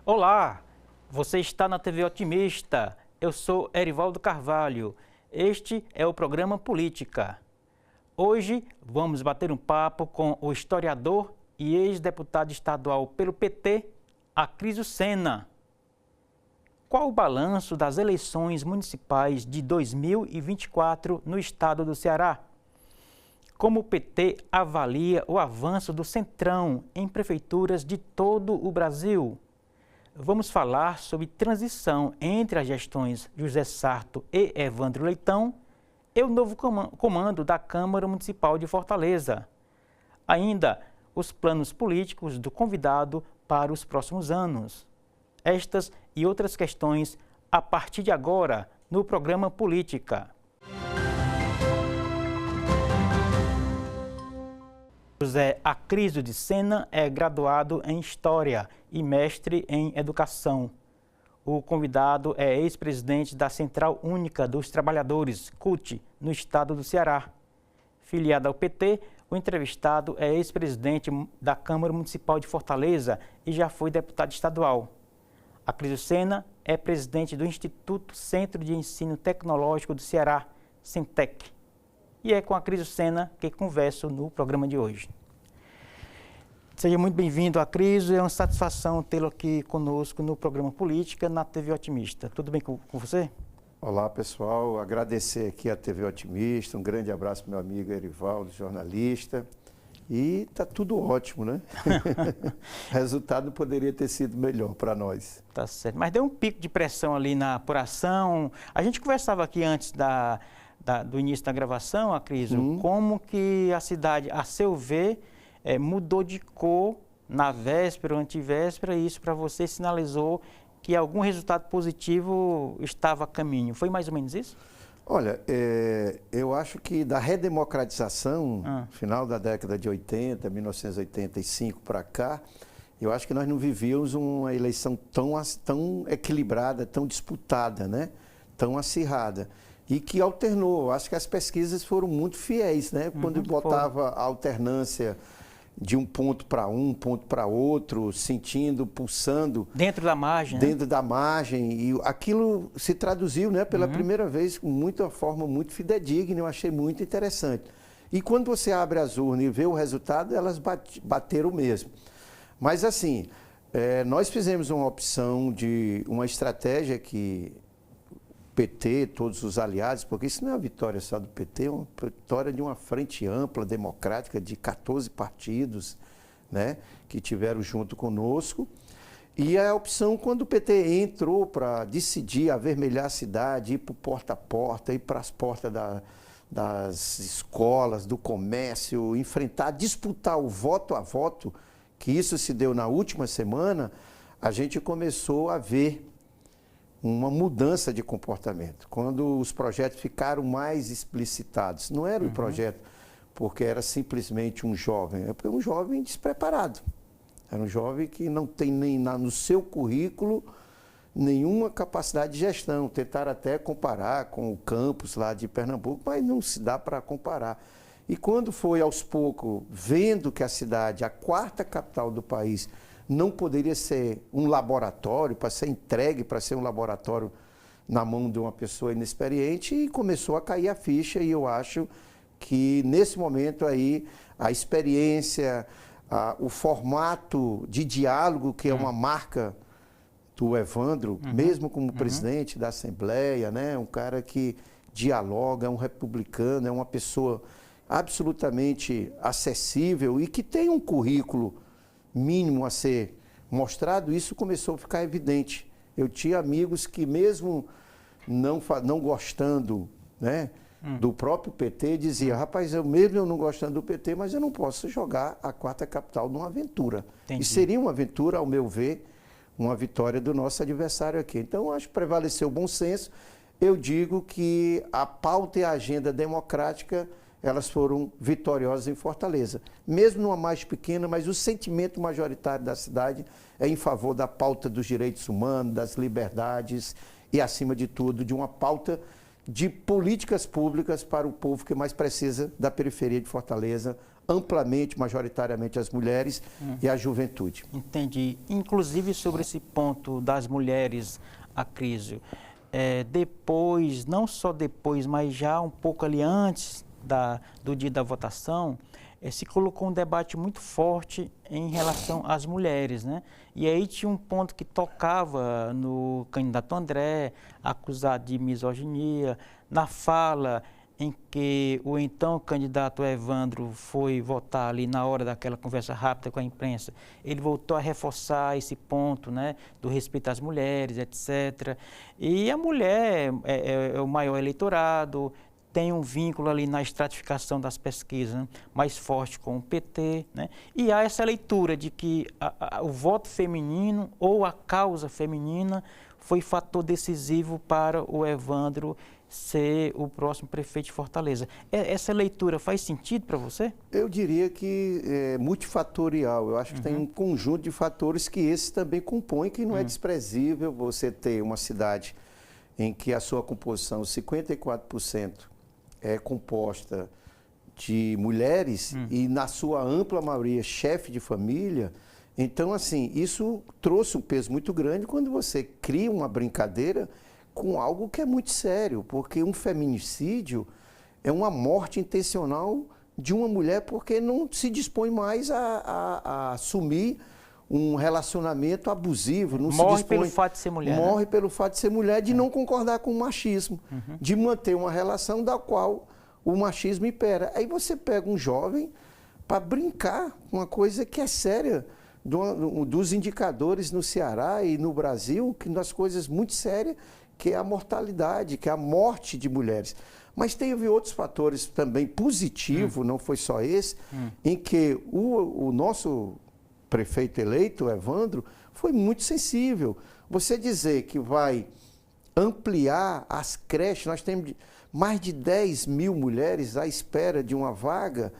Olá, você está na TV Otimista. Eu sou Erivaldo Carvalho. Este é o programa Política. Hoje vamos bater um papo com o historiador e ex-deputado estadual pelo PT, Acrisio Sena. Qual o balanço das eleições municipais de 2024 no estado do Ceará? Como o PT avalia o avanço do Centrão em prefeituras de todo o Brasil? Vamos falar sobre transição entre as gestões José Sarto e Evandro Leitão e o novo comando da Câmara Municipal de Fortaleza. Ainda os planos políticos do convidado para os próximos anos. Estas e outras questões a partir de agora no programa Política. José Acrisio de Sena é graduado em História e mestre em Educação. O convidado é ex-presidente da Central Única dos Trabalhadores, CUT, no estado do Ceará. Filiado ao PT, o entrevistado é ex-presidente da Câmara Municipal de Fortaleza e já foi deputado estadual. Acrisio Sena é presidente do Instituto Centro de Ensino Tecnológico do Ceará, Centec. E é com Acrisio Sena que converso no programa de hoje. Seja muito bem-vindo, Acrisio. É uma satisfação tê-lo aqui conosco no programa Política, na TV Otimista. Tudo bem com você? Olá, pessoal. Agradecer aqui a TV Otimista. Um grande abraço para meu amigo Erivaldo, jornalista. E tá tudo ótimo, né? O resultado poderia ter sido melhor para nós. Tá certo. Mas deu um pico de pressão ali na apuração. A gente conversava aqui antes do início da gravação, Acrisio, como que a cidade, a seu ver, mudou de cor na véspera ou antivéspera, e isso para você sinalizou que algum resultado positivo estava a caminho. Foi mais ou menos isso? Olha, eu acho que da redemocratização, final da década de 80, 1985 para cá, eu acho que nós não vivíamos uma eleição tão equilibrada, tão disputada, né? Tão acirrada. E que alternou. Acho que as pesquisas foram muito fiéis, né? Quando botava a alternância de um ponto para outro, sentindo, pulsando. Dentro da margem. Dentro da margem. E aquilo se traduziu, né, pela primeira vez com uma forma muito fidedigna, eu achei muito interessante. E quando você abre as urnas e vê o resultado, elas bateram mesmo. Mas assim, nós fizemos uma opção de uma estratégia que PT, todos os aliados, porque isso não é uma vitória só do PT, é uma vitória de uma frente ampla, democrática, de 14 partidos, né, que tiveram junto conosco. E a opção, quando o PT entrou para decidir avermelhar a cidade, ir para o porta a porta, ir para as portas das escolas, do comércio, enfrentar, disputar o voto a voto, que isso se deu na última semana, a gente começou a ver uma mudança de comportamento. Quando os projetos ficaram mais explicitados, não era um projeto porque era simplesmente um jovem, é porque um jovem despreparado. Era um jovem que não tem nem no seu currículo nenhuma capacidade de gestão. Tentaram até comparar com o campus lá de Pernambuco, mas não se dá para comparar. E quando foi aos poucos, vendo que a cidade, a quarta capital do país, não poderia ser um laboratório, para ser entregue para ser um laboratório na mão de uma pessoa inexperiente, e começou a cair a ficha. E eu acho que nesse momento aí a experiência, o formato de diálogo, que é uma marca do Evandro, mesmo como presidente da Assembleia, né? Um cara que dialoga, é um republicano, é uma pessoa absolutamente acessível e que tem um currículo mínimo a ser mostrado. Isso começou a ficar evidente. Eu tinha amigos que, mesmo não gostando, né, do próprio PT, diziam: rapaz, eu não gostando do PT, mas eu não posso jogar a quarta capital numa aventura. Entendi. E seria uma aventura, ao meu ver, uma vitória do nosso adversário aqui. Então, acho que prevaleceu o bom senso. Eu digo que a pauta e a agenda democrática, elas foram vitoriosas em Fortaleza. Mesmo numa mais pequena, mas o sentimento majoritário da cidade é em favor da pauta dos direitos humanos, das liberdades e, acima de tudo, de uma pauta de políticas públicas para o povo que mais precisa da periferia de Fortaleza, amplamente, majoritariamente as mulheres e a juventude. Entendi. Inclusive sobre esse ponto das mulheres, Acrísio, depois, não só depois, mas já um pouco ali antes do dia da votação, se colocou um debate muito forte em relação às mulheres, né? E aí tinha um ponto que tocava no candidato André, acusado de misoginia, na fala em que o então candidato Evandro foi votar ali na hora daquela conversa rápida com a imprensa, ele voltou a reforçar esse ponto, né, do respeito às mulheres, etc. E a mulher é o maior eleitorado, tem um vínculo ali na estratificação das pesquisas, né, mais forte com o PT, né? E há essa leitura de que o voto feminino ou a causa feminina foi fator decisivo para o Evandro ser o próximo prefeito de Fortaleza. Essa leitura faz sentido para você? Eu diria que é multifatorial. Eu acho que tem um conjunto de fatores que esse também compõe, que não é desprezível você ter uma cidade em que a sua composição, 54%, é composta de mulheres e, na sua ampla maioria, chefe de família. Então, assim, isso trouxe um peso muito grande quando você cria uma brincadeira com algo que é muito sério, porque um feminicídio é uma morte intencional de uma mulher porque não se dispõe mais a assumir um relacionamento abusivo. Não morre se dispõe, pelo fato de ser mulher. morre, né? pelo fato de ser mulher, de não concordar com o machismo, de manter uma relação da qual o machismo impera. Aí você pega um jovem para brincar com uma coisa que é séria, dos indicadores no Ceará e no Brasil, que das coisas muito sérias, que é a mortalidade, que é a morte de mulheres. Mas teve outros fatores também positivos, não foi só esse, em que o nosso prefeito eleito, Evandro, foi muito sensível. Você dizer que vai ampliar as creches, nós temos mais de 10 mil mulheres à espera de uma vaga,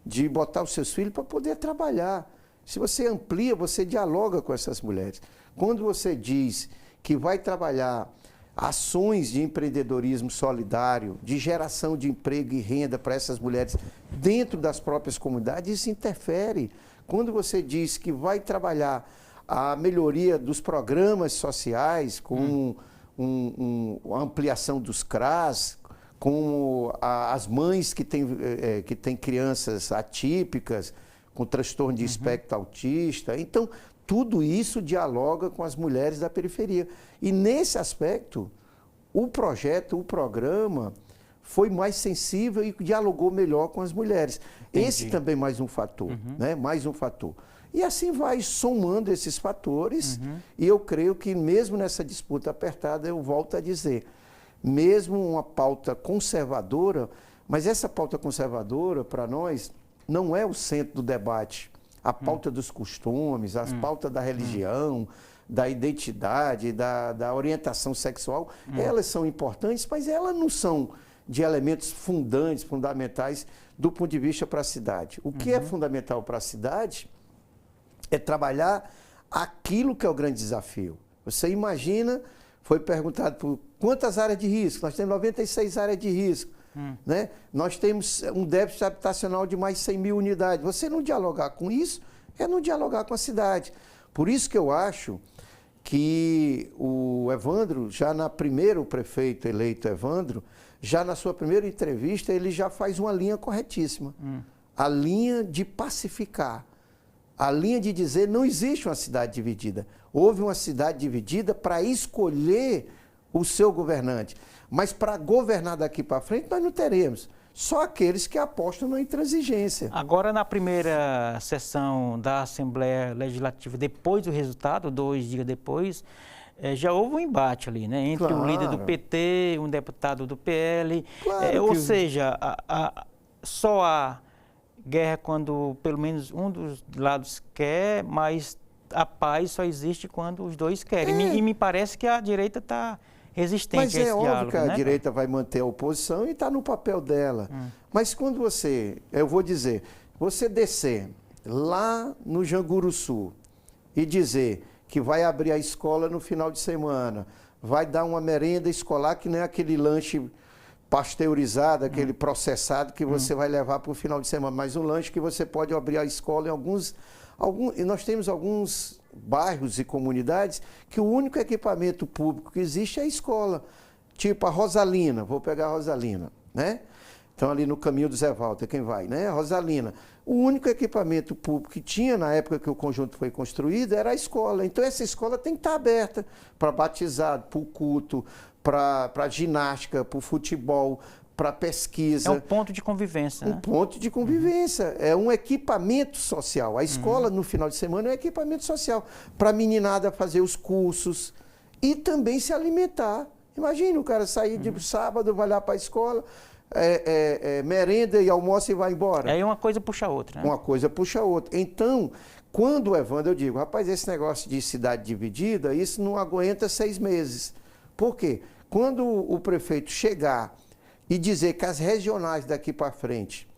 de botar os seus filhos para poder trabalhar. Se você amplia, você dialoga com essas mulheres. Quando você diz que vai trabalhar ações de empreendedorismo solidário, de geração de emprego e renda para essas mulheres dentro das próprias comunidades, isso interfere. Quando você diz que vai trabalhar a melhoria dos programas sociais, com a ampliação dos CRAS, com as mães que têm crianças atípicas, com transtorno de espectro autista. Então, tudo isso dialoga com as mulheres da periferia. E, nesse aspecto, o projeto, o programa, foi mais sensível e dialogou melhor com as mulheres. Entendi. Esse também é mais um fator, né? Mais um fator. E assim vai somando esses fatores, e eu creio que mesmo nessa disputa apertada, eu volto a dizer, mesmo uma pauta conservadora, mas essa pauta conservadora, para nós, não é o centro do debate. A pauta dos costumes, as pautas da religião, da identidade, da orientação sexual, elas são importantes, mas elas não são de elementos fundantes, fundamentais do ponto de vista para a cidade. O que é fundamental para a cidade é trabalhar aquilo que é o grande desafio. Você imagina, foi perguntado por quantas áreas de risco? Nós temos 96 áreas de risco. Né? Nós temos um déficit habitacional de mais de 100 mil unidades. Você não dialogar com isso é não dialogar com a cidade. Por isso que eu acho que o Evandro, o prefeito eleito Evandro, já na sua primeira entrevista, ele já faz uma linha corretíssima. A linha de pacificar. A linha de dizer não existe uma cidade dividida. Houve uma cidade dividida para escolher o seu governante. Mas para governar daqui para frente, nós não teremos. Só aqueles que apostam na intransigência. Agora, na primeira sessão da Assembleia Legislativa, depois do resultado, 2 dias depois, já houve um embate ali, né? Entre um líder do PT, um deputado do PL. Ou seja, só há guerra quando pelo menos um dos lados quer, mas a paz só existe quando os dois querem. E me parece que a direita está resistente a esse diálogo. Mas é óbvio que a direita vai manter a oposição e está no papel dela. Mas quando eu vou dizer, você descer lá no Janguruçu e dizer que vai abrir a escola no final de semana, vai dar uma merenda escolar que não é aquele lanche pasteurizado, aquele processado que você vai levar para o final de semana, mas um lanche que você pode abrir a escola em e nós temos alguns bairros e comunidades que o único equipamento público que existe é a escola. Tipo a Rosalina, vou pegar a Rosalina, né? Então ali no caminho do Zé Walter, quem vai, né? A Rosalina. O único equipamento público que tinha na época que o conjunto foi construído era a escola. Então essa escola tem que estar aberta para batizado, para o culto, para ginástica, para o futebol, para pesquisa. É um ponto de convivência, né? Um ponto de convivência. É um equipamento social. A escola, no final de semana, é um equipamento social. Para a meninada fazer os cursos e também se alimentar. Imagina o cara sair de sábado, vai lá para a escola, merenda e almoça e vai embora. Aí uma coisa puxa a outra, né? Uma coisa puxa a outra. Então, quando o Evandro, eu digo, rapaz, esse negócio de cidade dividida, isso não aguenta 6 meses. Por quê? Quando o prefeito chegar e dizer que as regionais daqui para frente,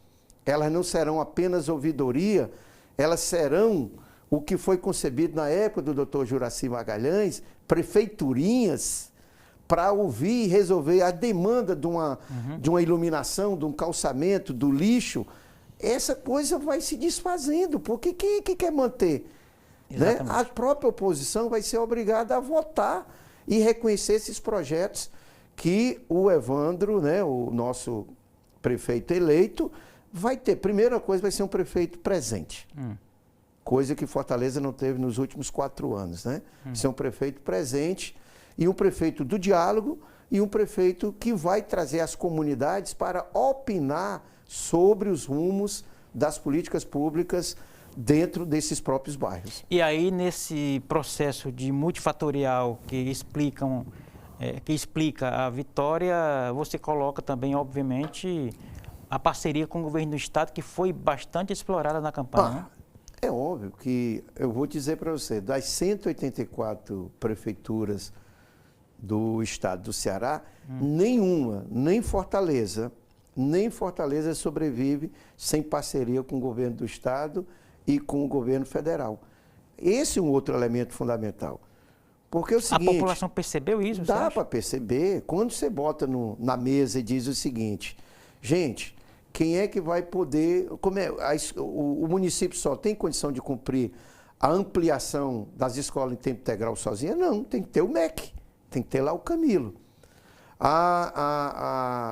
elas não serão apenas ouvidoria, elas serão o que foi concebido na época do Dr. Juraci Magalhães, prefeiturinhas, para ouvir e resolver a demanda de uma iluminação, de um calçamento, do lixo, essa coisa vai se desfazendo, porque quem é que quer manter? Né? A própria oposição vai ser obrigada a votar e reconhecer esses projetos que o Evandro, né, o nosso prefeito eleito, vai ter. Primeira coisa, vai ser um prefeito presente. Coisa que Fortaleza não teve nos últimos 4 anos, né? Ser um prefeito presente e um prefeito do diálogo e um prefeito que vai trazer as comunidades para opinar sobre os rumos das políticas públicas dentro desses próprios bairros. E aí, nesse processo de multifatorial que explica a vitória, você coloca também, obviamente, a parceria com o governo do Estado, que foi bastante explorada na campanha, né? É óbvio que, eu vou dizer para você, das 184 prefeituras do Estado do Ceará, nenhuma, nem Fortaleza sobrevive sem parceria com o governo do Estado e com o governo federal. Esse é um outro elemento fundamental. Porque é o seguinte... A população percebeu isso? Dá para perceber. Quando você bota na mesa e diz o seguinte, gente, quem é que vai poder... o município só tem condição de cumprir a ampliação das escolas em tempo integral sozinha? Não, tem que ter o MEC, tem que ter lá o Camilo.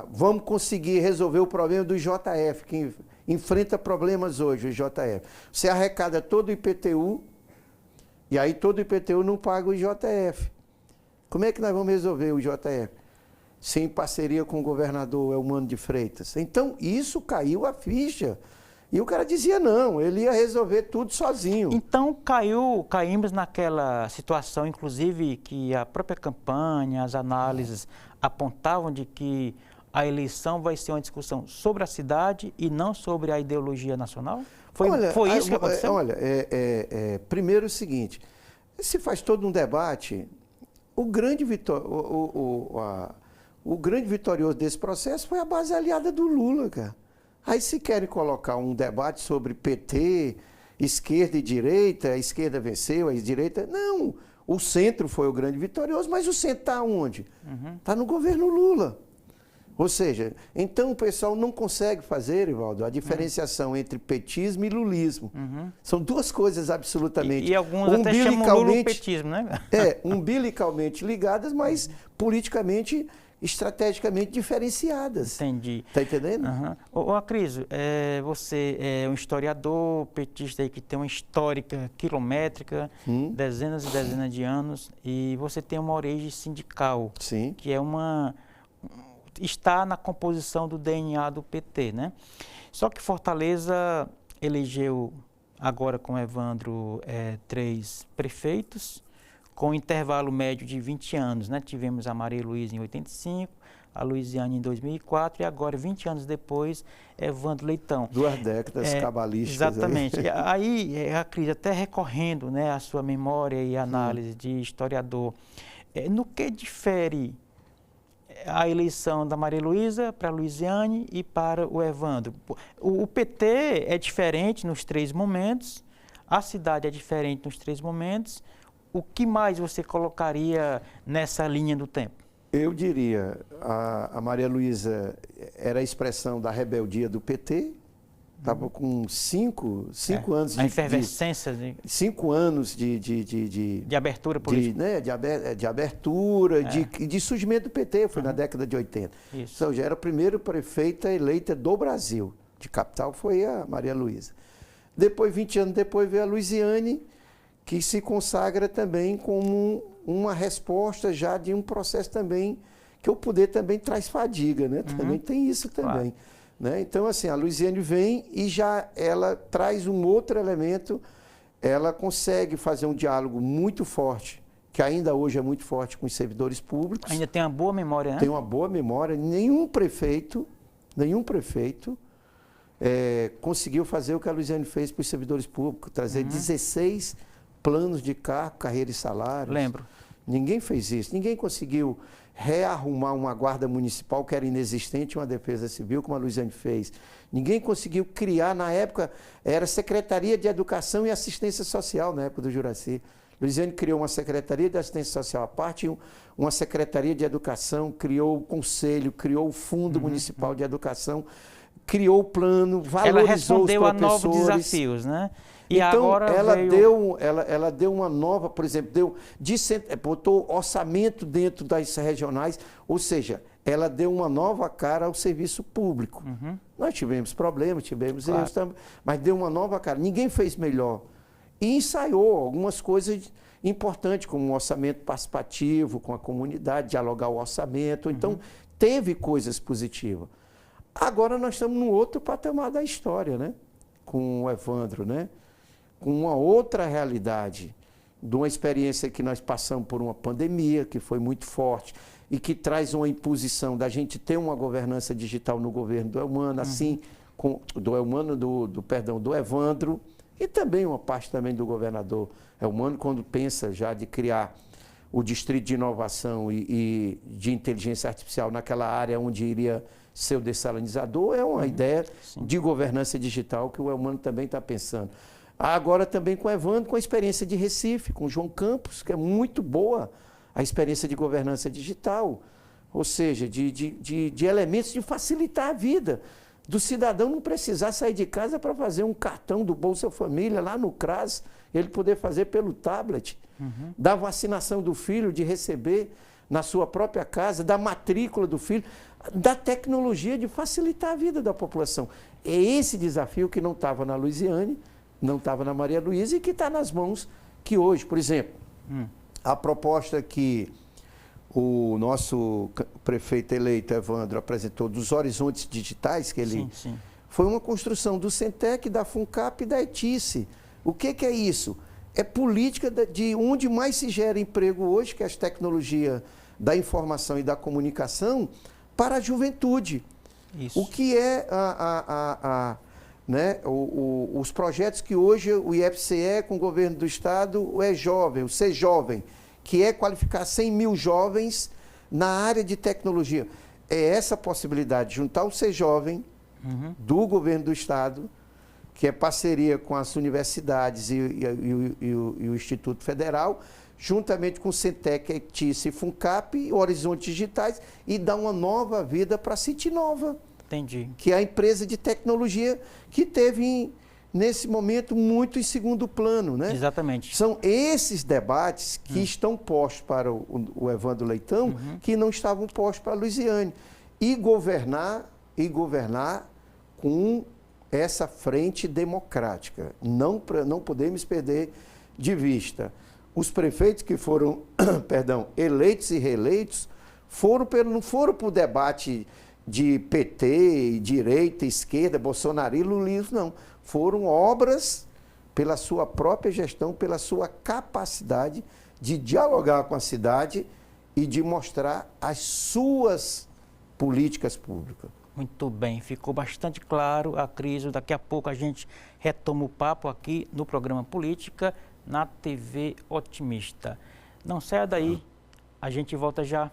Vamos conseguir resolver o problema do IJF, que enfrenta problemas hoje, o IJF. Você arrecada todo o IPTU, e aí todo o IPTU não paga o IJF. Como é que nós vamos resolver o IJF? Sem parceria com o governador Eumano de Freitas. Então, isso caiu a ficha. E o cara dizia não, ele ia resolver tudo sozinho. Então, caímos naquela situação, inclusive, que a própria campanha, as análises apontavam de que a eleição vai ser uma discussão sobre a cidade e não sobre a ideologia nacional? Foi isso que aconteceu? Olha, primeiro o seguinte, se faz todo um debate, o grande vitorioso desse processo foi a base aliada do Lula, cara. Aí se querem colocar um debate sobre PT, esquerda e direita, a esquerda venceu, a direita... Não, o centro foi o grande vitorioso, mas o centro está onde? Está no governo Lula. Ou seja, então o pessoal não consegue fazer, Evaldo, a diferenciação entre petismo e lulismo. São duas coisas absolutamente... E alguns até chamam Lula petismo, né? Umbilicalmente ligadas, mas politicamente, estrategicamente diferenciadas. Entendi. Está entendendo? Ô, Acriso, você é um historiador petista aí que tem uma histórica quilométrica, dezenas e dezenas de anos, e você tem uma origem sindical, Sim. que é está na composição do DNA do PT, né? Só que Fortaleza elegeu, agora com Evandro, 3 prefeitos, com intervalo médio de 20 anos, né? Tivemos a Maria Luísa em 85, a Luiziane em 2004 e agora, 20 anos depois, Evandro Leitão. 2 décadas cabalísticas. Exatamente. Aí, a Cris, até recorrendo, né, à sua memória e análise de historiador, no que difere a eleição da Maria Luísa para a Luiziane e para o Evandro? O PT é diferente nos 3 momentos, a cidade é diferente nos 3 momentos. O que mais você colocaria nessa linha do tempo? Eu diria, a Maria Luísa era a expressão da rebeldia do PT, estava com cinco anos a efervescência de 5 anos de abertura política. De abertura, de surgimento do PT, foi na década de 80. Isso. Então, já era a primeira prefeita eleita do Brasil, de capital, foi a Maria Luísa. Depois, 20 anos depois, veio a Luiziane, que se consagra também como uma resposta já de um processo também, que o poder também traz fadiga, né? Também tem isso também. Claro. Né? Então, assim, a Luiziane vem e já ela traz um outro elemento, ela consegue fazer um diálogo muito forte, que ainda hoje é muito forte com os servidores públicos. Ainda tem uma boa memória, né? Tem uma boa memória. Nenhum prefeito conseguiu fazer o que a Luiziane fez para os servidores públicos, trazer 16 planos de cargo, carreira e salários. Lembro. Ninguém fez isso, ninguém conseguiu rearrumar uma guarda municipal que era inexistente, uma defesa civil, como a Luiziane fez. Ninguém conseguiu criar, na época, era Secretaria de Educação e Assistência Social, na época do Juracy. Luiziane criou uma Secretaria de Assistência Social à parte, uma Secretaria de Educação, criou o Conselho, criou o Fundo Municipal de Educação, criou o plano, valorizou ela respondeu os a novos desafios, né? E então, agora ela deu uma nova, por exemplo, botou orçamento dentro das regionais, ou seja, ela deu uma nova cara ao serviço público. Nós tivemos problemas, tivemos erros também, mas deu uma nova cara. Ninguém fez melhor. E ensaiou algumas coisas importantes, como um orçamento participativo com a comunidade, dialogar o orçamento. Então, teve coisas positivas. Agora nós estamos num outro patamar da história, né? Com o Evandro, né? Com uma outra realidade, de uma experiência que nós passamos por uma pandemia, que foi muito forte, e que traz uma imposição da gente ter uma governança digital no governo do Elmano, assim, do Evandro, e também uma parte também do governador Elmano, quando pensa já de criar o Distrito de Inovação e de Inteligência Artificial naquela área onde iria ser o dessalinizador, é uma ideia de governança digital que o Elmano também está pensando. Agora também com o Evandro, com a experiência de Recife, com o João Campos, que é muito boa a experiência de governança digital, ou seja, de elementos de facilitar a vida do cidadão não precisar sair de casa para fazer um cartão do Bolsa Família lá no CRAS, ele poder fazer pelo tablet, da vacinação do filho, de receber na sua própria casa, da matrícula do filho, da tecnologia de facilitar a vida da população. É esse desafio que não estava na Luiziane, não estava na Maria Luísa e que está nas mãos que hoje, por exemplo, a proposta que o nosso prefeito eleito, Evandro, apresentou dos horizontes digitais, que ele foi uma construção do Centec, da FUNCAP e da ETICE. O que é isso? É política de onde mais se gera emprego hoje, que é as tecnologias da informação e da comunicação, para a juventude. Isso. O que é os projetos que hoje o IFCE, com o governo do Estado, o Ser Jovem, que é qualificar 100 mil jovens na área de tecnologia. É essa possibilidade de juntar o Ser Jovem do governo do Estado, que é parceria com as universidades e o Instituto Federal, juntamente com o Centec, ETICE e FUNCAP, Horizontes Digitais, e dar uma nova vida para a City Nova. Entendi. Que é a empresa de tecnologia que teve, nesse momento, muito em segundo plano, né? Exatamente. São esses debates que estão postos para o Evandro Leitão, que não estavam postos para a Luiziane. E governar com essa frente democrática. Não podemos perder de vista. Os prefeitos que foram, eleitos e reeleitos, não foram para o debate de PT, direita, esquerda, bolsonarismo, lulismo, não. Foram obras pela sua própria gestão, pela sua capacidade de dialogar com a cidade e de mostrar as suas políticas públicas. Muito bem, ficou bastante claro a crise. Daqui a pouco a gente retoma o papo aqui no programa Política, na TV Otimista. Não saia daí, a gente volta já.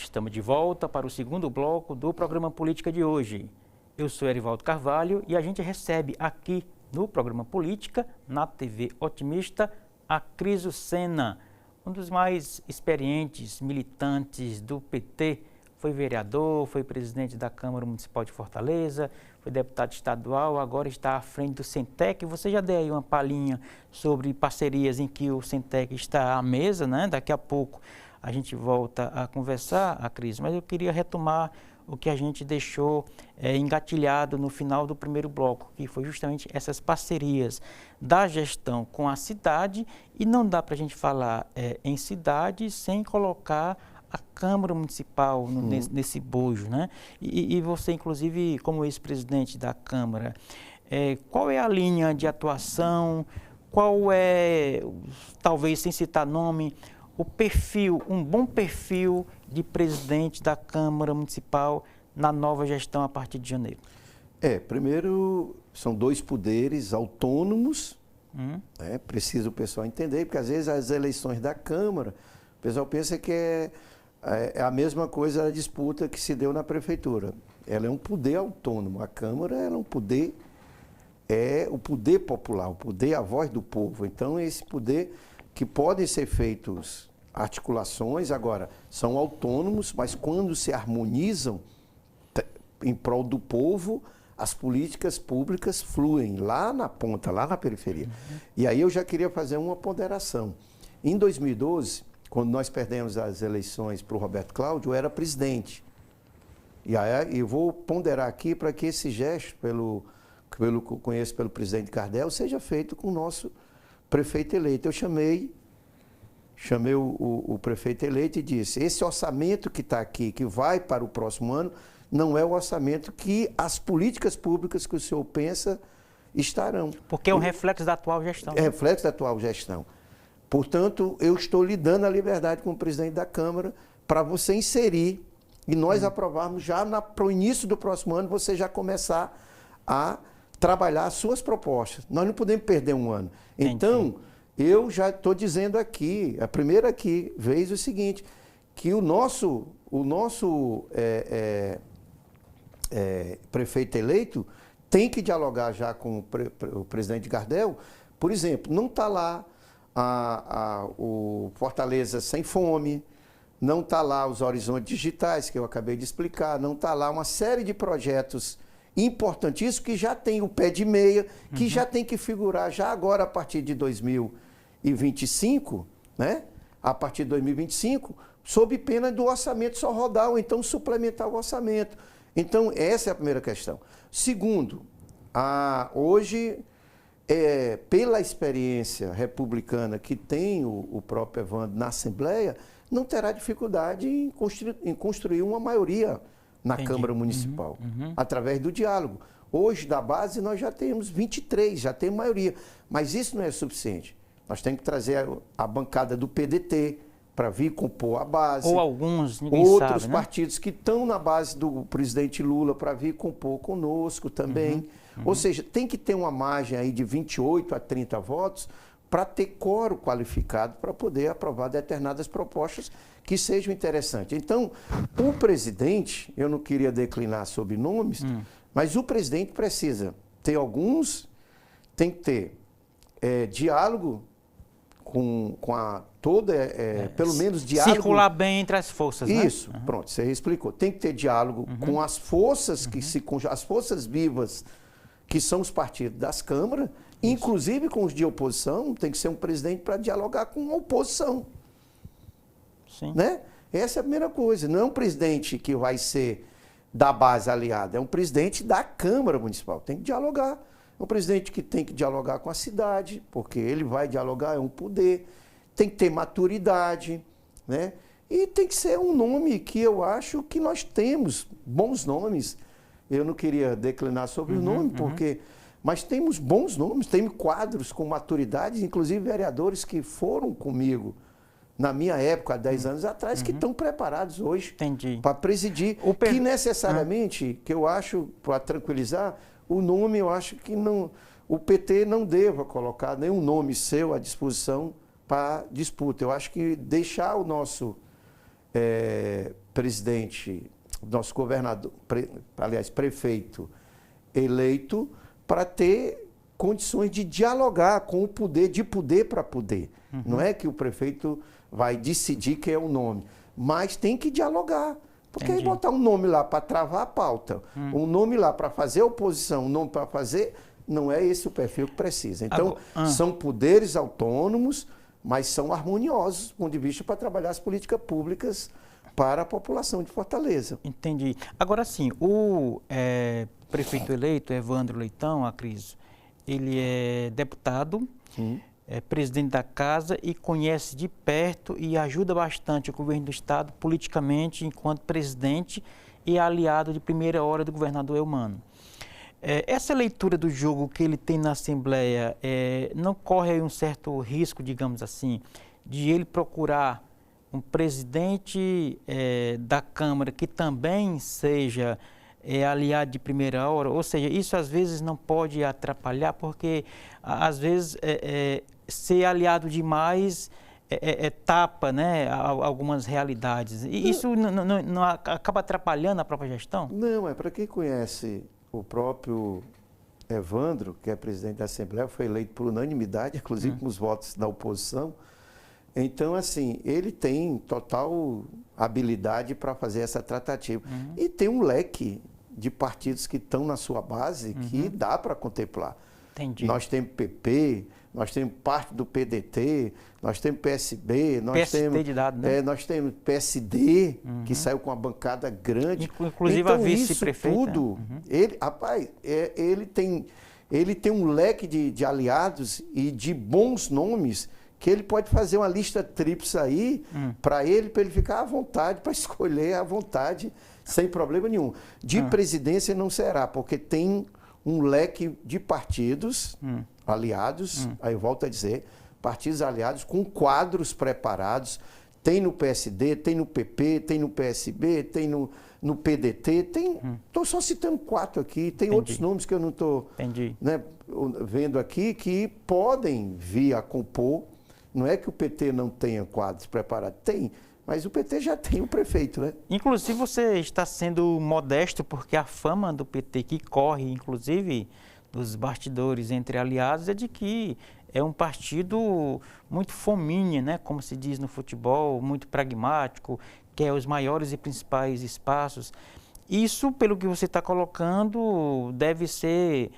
Estamos de volta para o segundo bloco do programa Política de hoje. Eu sou Erivaldo Carvalho e a gente recebe aqui no programa Política, na TV Otimista, a Criso Sena, um dos mais experientes militantes do PT. Foi vereador, foi presidente da Câmara Municipal de Fortaleza, foi deputado estadual, agora está à frente do Centec. Você já deu aí uma palhinha sobre parcerias em que o Centec está à mesa, né? Daqui a pouco a gente volta a conversar, Cris, mas eu queria retomar o que a gente deixou engatilhado no final do primeiro bloco, que foi justamente essas parcerias da gestão com a cidade, e não dá para a gente falar em cidade sem colocar a Câmara Municipal nesse bojo, né? E você, inclusive, como ex-presidente da Câmara, qual é a linha de atuação, qual é, talvez sem citar nome, o perfil, um bom perfil de presidente da Câmara Municipal na nova gestão a partir de janeiro? Primeiro, são dois poderes autônomos, precisa o pessoal entender, porque às vezes as eleições da Câmara, o pessoal pensa que é a mesma coisa a disputa que se deu na Prefeitura. Ela é um poder autônomo, a Câmara ela é um poder, o poder popular, o poder, a voz do povo. Então, esse poder que podem ser feitos articulações, agora, são autônomos, mas quando se harmonizam em prol do povo, as políticas públicas fluem lá na ponta, lá na periferia. E aí eu já queria fazer uma ponderação. Em 2012, quando nós perdemos as eleições para o Roberto Cláudio, eu era presidente. E aí eu vou ponderar aqui para que esse gesto, pelo que eu conheço pelo presidente Cardel, seja feito com o nosso prefeito eleito. Eu chamei o prefeito eleito e disse: esse orçamento que está aqui, que vai para o próximo ano, não é o orçamento que as políticas públicas que o senhor pensa estarão. Porque é um reflexo da atual gestão. É reflexo da atual gestão. Portanto, eu estou lhe dando a liberdade como presidente da Câmara para você inserir e nós aprovarmos já para o início do próximo ano, você já começar a trabalhar as suas propostas. Nós não podemos perder um ano. Entendi. Então, eu já estou dizendo aqui, a primeira vez o seguinte, que o nosso prefeito eleito tem que dialogar já com o presidente Gardel. Por exemplo, não está lá o Fortaleza Sem Fome, não está lá os Horizontes Digitais, que eu acabei de explicar, não está lá uma série de projetos importantíssimos que já tem o pé de meia, que já tem que figurar já agora a partir de 2025, né? A partir de 2025, sob pena do orçamento só rodar ou então suplementar o orçamento. Então, essa é a primeira questão. Segundo, hoje, pela experiência republicana que tem o próprio Evandro na Assembleia, não terá dificuldade em construir uma maioria na Câmara Municipal, através do diálogo. Hoje, da base, nós já temos 23, já temos maioria, mas isso não é suficiente. Nós temos que trazer a bancada do PDT para vir compor a base. Ou alguns, ninguém outros sabe, né? partidos que estão na base do presidente Lula para vir compor conosco também. Ou seja, tem que ter uma margem aí de 28 a 30 votos para ter quórum qualificado para poder aprovar determinadas propostas que sejam interessantes. Então, o presidente, eu não queria declinar sobre nomes, mas o presidente precisa ter tem que ter diálogo com pelo menos diálogo... Circular bem entre as forças, né? Isso, pronto, você explicou. Tem que ter diálogo com as forças as forças vivas, que são os partidos das câmaras, inclusive com os de oposição. Tem que ser um presidente para dialogar com a oposição. Sim. Né? Essa é a primeira coisa. Não é um presidente que vai ser da base aliada, é um presidente da Câmara Municipal. Tem que dialogar. É um presidente que tem que dialogar com a cidade, porque ele vai dialogar, é um poder. Tem que ter maturidade, né? E tem que ser um nome que eu acho que nós temos bons nomes. Eu não queria declinar sobre o nome, mas temos bons nomes, temos quadros com maturidade, inclusive vereadores que foram comigo na minha época, há 10 anos atrás, que estão preparados hoje para presidir. Que necessariamente, que eu acho, para tranquilizar, o nome eu acho que não, o PT não deva colocar nenhum nome seu à disposição para disputa. Eu acho que deixar o nosso presidente, nosso governador, prefeito eleito, para ter condições de dialogar com o poder, de poder para poder. Não é que o prefeito vai decidir quem é o nome, mas tem que dialogar. Porque aí botar um nome lá para travar a pauta, um nome lá para fazer oposição, um nome para fazer, não é esse o perfil que precisa. Então, são poderes autônomos, mas são harmoniosos do ponto de vista para trabalhar as políticas públicas para a população de Fortaleza. Entendi. Agora sim, o prefeito eleito, Evandro Leitão, Acriso, ele é deputado, é presidente da casa e conhece de perto e ajuda bastante o governo do estado politicamente enquanto presidente e aliado de primeira hora do governador Eumano. Essa leitura do jogo que ele tem na Assembleia não corre aí um certo risco, digamos assim, de ele procurar um presidente da Câmara que também seja aliado de primeira hora? Ou seja, isso às vezes não pode atrapalhar, porque às vezes ser aliado demais tapa, né, algumas realidades. E isso não acaba atrapalhando a própria gestão? Não, para quem conhece o próprio Evandro, que é presidente da Assembleia, foi eleito por unanimidade, inclusive com os votos da oposição. Então, assim, ele tem total habilidade para fazer essa tratativa. E tem um leque de partidos que estão na sua base que dá para contemplar. Entendi. Nós temos PP, nós temos parte do PDT, nós temos PSB, nós temos, de dado, né? Nós temos PSD, que saiu com uma bancada grande. Inclusive então, a vice-prefeita. Tudo, ele tem um leque de aliados e de bons nomes que ele pode fazer uma lista tríplice aí para ele ficar à vontade, para escolher à vontade, sem problema nenhum. De presidência não será, porque tem um leque de partidos aliados, aí eu volto a dizer, partidos aliados com quadros preparados, tem no PSD, tem no PP, tem no PSB, tem no PDT, estou só citando 4 aqui, tem outros nomes que eu não estou vendo aqui, que podem vir a compor. Não é que o PT não tenha quadros preparados, tem, mas o PT já tem o prefeito, né? Inclusive você está sendo modesto porque a fama do PT que corre, inclusive dos bastidores entre aliados, é de que é um partido muito fominha, né? Como se diz no futebol, muito pragmático, quer os maiores e principais espaços. Isso, pelo que você está colocando, deve ser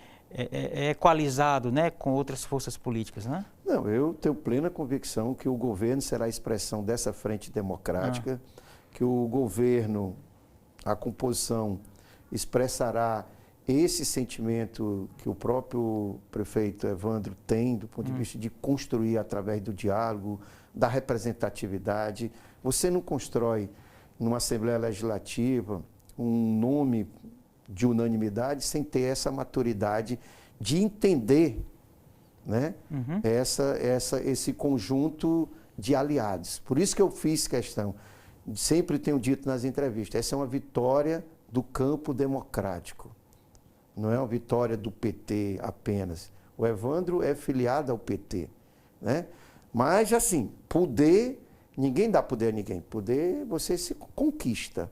equalizado, né, com outras forças políticas, né? Não, eu tenho plena convicção que o governo será a expressão dessa frente democrática, que o governo, a composição, expressará esse sentimento que o próprio prefeito Evandro tem, do ponto de vista de construir através do diálogo, da representatividade. Você não constrói numa Assembleia Legislativa um nome de unanimidade sem ter essa maturidade de entender, né, esse conjunto de aliados. Por isso que eu fiz questão, sempre tenho dito nas entrevistas, essa é uma vitória do campo democrático, não é uma vitória do PT apenas. O Evandro é filiado ao PT, né? Mas, assim, poder, ninguém dá poder a ninguém, poder você se conquista.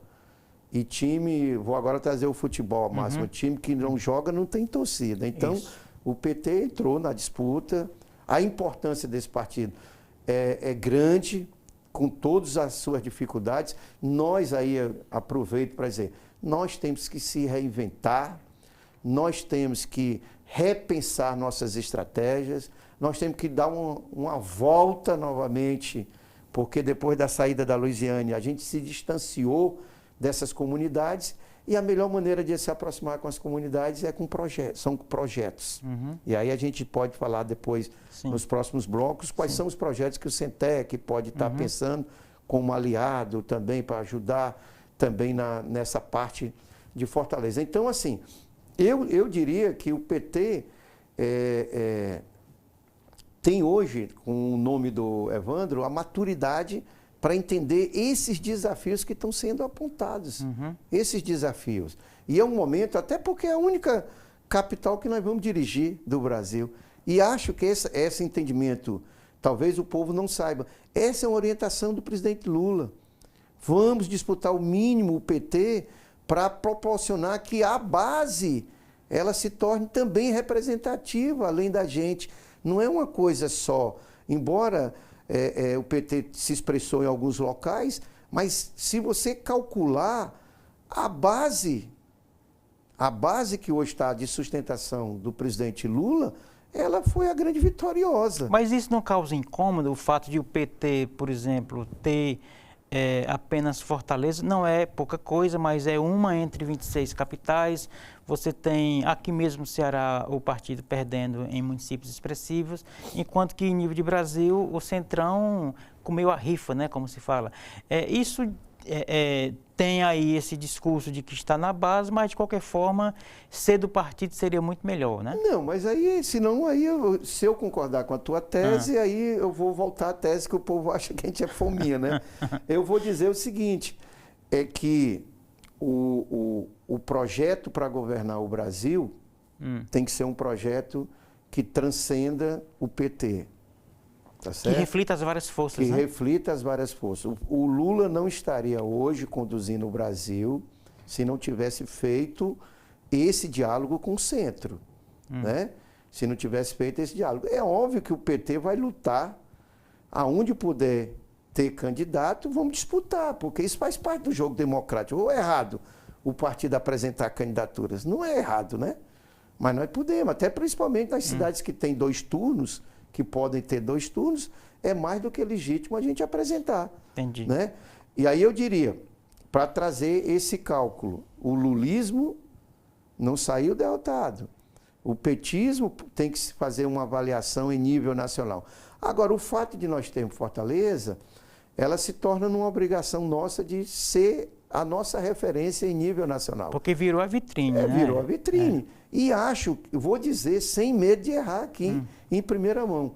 E time, vou agora trazer o futebol, Márcio, o time que não joga não tem torcida. Então, o PT entrou na disputa, a importância desse partido é grande, com todas as suas dificuldades. Nós aí, aproveito para dizer, nós temos que se reinventar, nós temos que repensar nossas estratégias, nós temos que dar uma volta novamente, porque depois da saída da Luiziane, a gente se distanciou dessas comunidades, e a melhor maneira de se aproximar com as comunidades é com projetos, são projetos. E aí a gente pode falar depois, nos próximos blocos, quais são os projetos que o Centec pode estar pensando como aliado também, para ajudar também nessa parte de Fortaleza. Então, assim, eu diria que o PT tem hoje, com o nome do Evandro, a maturidade para entender esses desafios que estão sendo apontados, esses desafios. E é um momento, até porque é a única capital que nós vamos dirigir do Brasil. E acho que esse entendimento, talvez o povo não saiba, essa é uma orientação do presidente Lula. Vamos disputar o mínimo, o PT, para proporcionar que a base ela se torne também representativa, além da gente. Não é uma coisa só. Embora o PT se expressou em alguns locais, mas se você calcular a base que hoje está de sustentação do presidente Lula, ela foi a grande vitoriosa. Mas isso não causa incômodo, o fato de o PT, por exemplo, ter apenas Fortaleza? Não é pouca coisa, mas é uma entre 26 capitais. Você tem aqui mesmo no Ceará o partido perdendo em municípios expressivos, enquanto que em nível de Brasil o Centrão comeu a rifa, né, como se fala. Isso tem aí esse discurso de que está na base, mas de qualquer forma, ser do partido seria muito melhor, né? Não, mas aí, senão, se eu concordar com a tua tese, aí eu vou voltar à tese que o povo acha que a gente é fominha, né? Eu vou dizer o seguinte, é que o projeto para governar o Brasil tem que ser um projeto que transcenda o PT. Tá certo? Que reflita as várias forças, que né? reflita as várias forças. O Lula não estaria hoje conduzindo o Brasil se não tivesse feito esse diálogo com o centro, né? Se não tivesse feito esse diálogo. É óbvio que o PT vai lutar aonde puder ter candidato, vamos disputar, porque isso faz parte do jogo democrático. Ou é errado o partido apresentar candidaturas? Não é errado, né? Mas nós podemos, até principalmente nas cidades que têm 2 turnos, que podem ter 2 turnos, é mais do que legítimo a gente apresentar. Entendi. Né? E aí eu diria, para trazer esse cálculo, o lulismo não saiu derrotado. O petismo tem que se fazer uma avaliação em nível nacional. Agora, o fato de nós termos Fortaleza, ela se torna uma obrigação nossa de ser a nossa referência em nível nacional. Porque virou a vitrine, né? Virou a vitrine. E acho, vou dizer, sem medo de errar aqui, em primeira mão.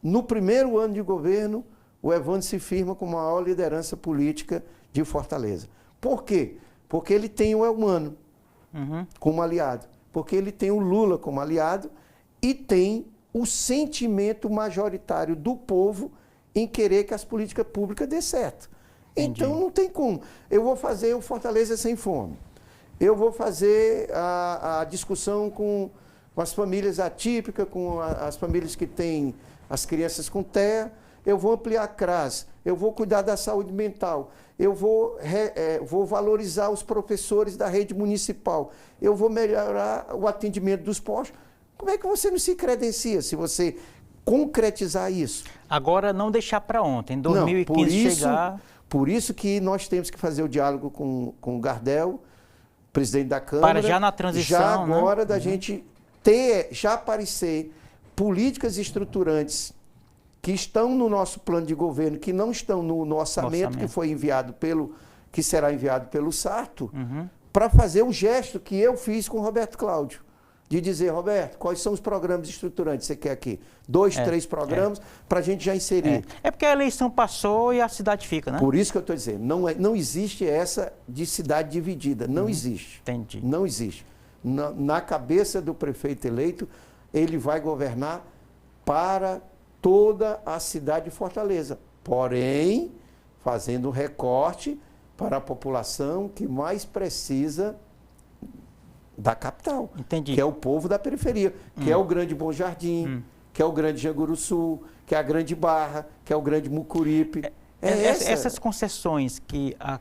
No primeiro ano de governo, o Evandro se firma como a maior liderança política de Fortaleza. Por quê? Porque ele tem o Elmano como aliado. Porque ele tem o Lula como aliado e tem o sentimento majoritário do povo em querer que as políticas públicas dê certo. Entendi. Então não tem como. Eu vou fazer o Fortaleza Sem Fome. Eu vou fazer a discussão com as famílias atípicas, com as famílias que têm as crianças com TEA. Eu vou ampliar a CRAS. Eu vou cuidar da saúde mental. Eu vou valorizar os professores da rede municipal. Eu vou melhorar o atendimento dos postos. Como é que você não se credencia se você concretizar isso? Agora, não deixar para ontem, em 2015 chegar... Por isso que nós temos que fazer o diálogo com o Gardel, presidente da Câmara. Para já na transição, já agora da gente já aparecer políticas estruturantes que estão no nosso plano de governo, que não estão no orçamento que foi enviado que será enviado pelo Sarto, para fazer o gesto que eu fiz com o Roberto Cláudio. De dizer, Roberto, quais são os programas estruturantes que você quer aqui? 2, 3 programas para a gente já inserir. É porque a eleição passou e a cidade fica, né? Por isso que eu estou dizendo, não existe essa de cidade dividida, não existe. Entendi. Não existe. Na cabeça do prefeito eleito, ele vai governar para toda a cidade de Fortaleza, porém, fazendo um recorte para a população que mais precisa da capital. Entendi. Que é o povo da periferia, que é o Grande Bom Jardim, que é o Grande Janguruçu, que é a Grande Barra, que é o Grande Mucuripe. Essas concessões que a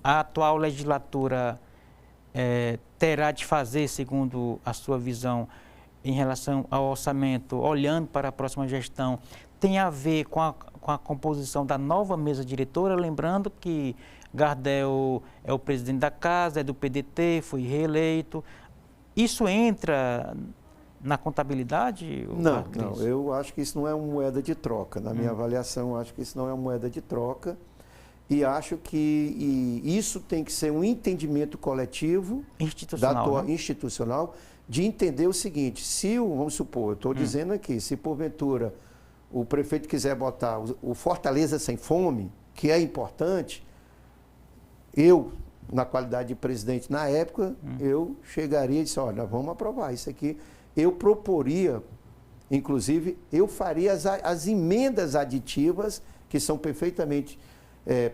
atual legislatura terá de fazer, segundo a sua visão, em relação ao orçamento, olhando para a próxima gestão, tem a ver com a composição da nova mesa diretora, lembrando que Gardel é o presidente da casa, é do PDT, foi reeleito. Isso entra na contabilidade? Não, eu acho que isso não é uma moeda de troca. Na minha avaliação, eu acho que isso não é uma moeda de troca. E acho que isso tem que ser um entendimento coletivo, institucional, de entender o seguinte, vamos supor, eu estou dizendo aqui, se porventura o prefeito quiser botar o Fortaleza Sem Fome, que é importante, eu, na qualidade de presidente na época, eu chegaria e disse, olha, vamos aprovar isso aqui. Eu proporia, inclusive, eu faria as emendas aditivas, que são perfeitamente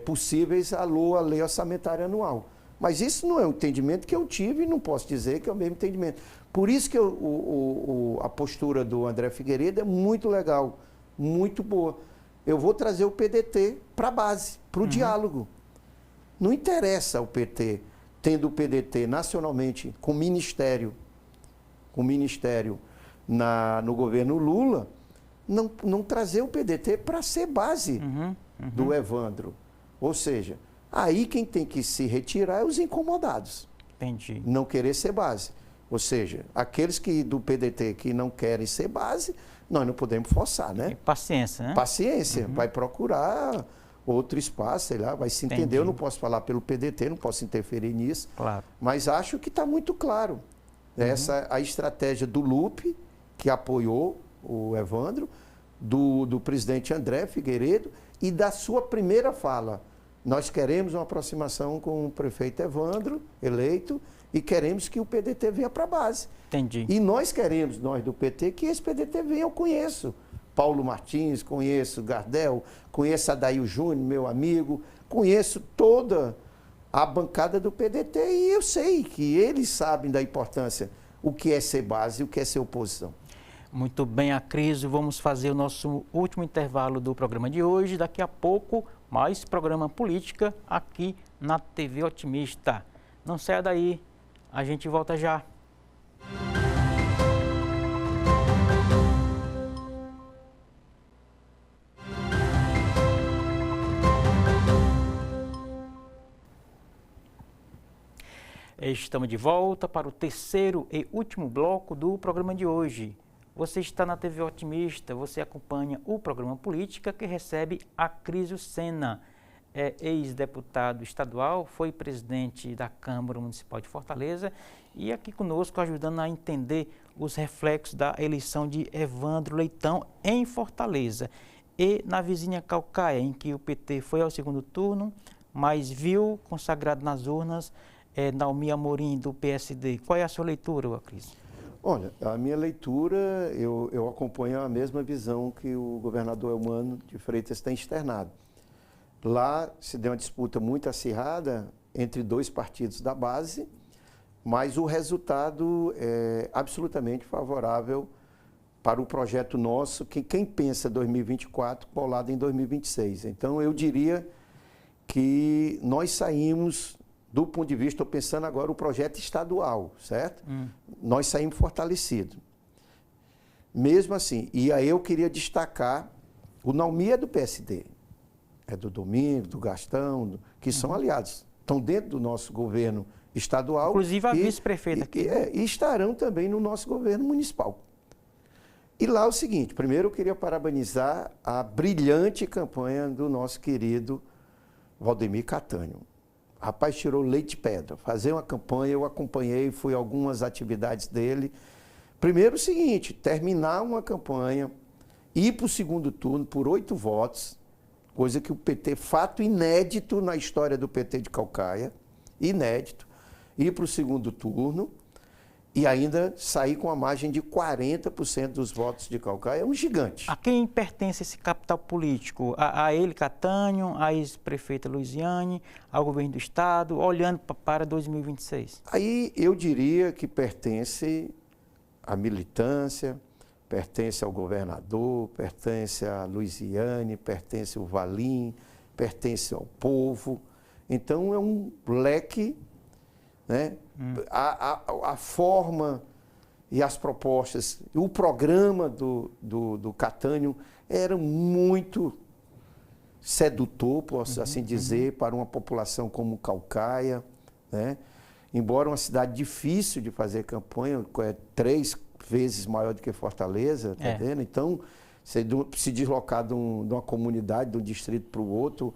possíveis à lei orçamentária anual. Mas isso não é um entendimento que eu tive e não posso dizer que é o mesmo entendimento. Por isso que a postura do André Figueiredo é muito legal, muito boa. Eu vou trazer o PDT para a base, para o diálogo. Não interessa o PT, tendo o PDT nacionalmente com ministério no governo Lula, não trazer o PDT para ser base do Evandro. Ou seja, aí quem tem que se retirar é os incomodados. Entendi. Não querer ser base. Ou seja, aqueles do PDT que não querem ser base, nós não podemos forçar, né? Paciência, né? Paciência. Vai procurar outro espaço, sei lá, vai se entender. Entendi. Eu não posso falar pelo PDT, não posso interferir nisso. Claro. Mas acho que está muito claro. A estratégia do Lupe, que apoiou o Evandro, do presidente André Figueiredo e da sua primeira fala. Nós queremos uma aproximação com o prefeito Evandro, eleito, e queremos que o PDT venha para a base. Entendi. E nós queremos, nós do PT, que esse PDT venha. Eu conheço Paulo Martins, conheço Gardel, conheço Adair Júnior, meu amigo, conheço toda a bancada do PDT e eu sei que eles sabem da importância, o que é ser base e o que é ser oposição. Muito bem, Acriso, vamos fazer o nosso último intervalo do programa de hoje. Daqui a pouco, mais programa Política aqui na TV Otimista. Não saia daí, a gente volta já. Estamos de volta para o terceiro e último bloco do programa de hoje. Você está na TV Otimista, você acompanha o programa Política que recebe Acrísio Sena. É ex-deputado estadual, foi presidente da Câmara Municipal de Fortaleza e aqui conosco ajudando a entender os reflexos da eleição de Evandro Leitão em Fortaleza e na vizinha Caucaia, em que o PT foi ao segundo turno, mas viu consagrado nas urnas Naomi Amorim, do PSD. Qual é a sua leitura, Acrísio? Olha, a minha leitura, eu acompanho a mesma visão que o governador Eumano de Freitas tem externado. Lá se deu uma disputa muito acirrada entre dois partidos da base, mas o resultado é absolutamente favorável para o projeto nosso, que quem pensa 2024, colado em 2026. Então, eu diria que nós saímos, do ponto de vista, estou pensando agora o projeto estadual, certo? Nós saímos fortalecidos. Mesmo assim, e aí eu queria destacar, o Naomi é do PSD, é do Domingos, do Gastão, que são aliados, estão dentro do nosso governo estadual. Inclusive a vice-prefeita aqui. E estarão também no nosso governo municipal. E lá é o seguinte, primeiro eu queria parabenizar a brilhante campanha do nosso querido Valdemir Catânio. Rapaz, tirou leite de pedra. Fazer uma campanha, eu acompanhei, fui a algumas atividades dele. Primeiro o seguinte, terminar uma campanha, ir para o segundo turno por 8 votos, coisa que o PT, fato inédito na história do PT de Caucaia, inédito, ir para o segundo turno e ainda sair com a margem de 40% dos votos de Caucaia, é um gigante. A quem pertence esse capital político? A ele, Catânio, a ex-prefeita Luiziane, ao governo do Estado, olhando para 2026? Aí eu diria que pertence à militância, pertence ao governador, pertence a Luiziane, pertence ao Valim, pertence ao povo. Então é um leque, né? A forma e as propostas, o programa do Catânio era muito sedutor, posso assim dizer, para uma população como Caucaia, né? Embora uma cidade difícil de fazer campanha, 3 vezes maior do que Fortaleza, tá vendo? Então, se deslocar de uma comunidade, de um distrito para o outro,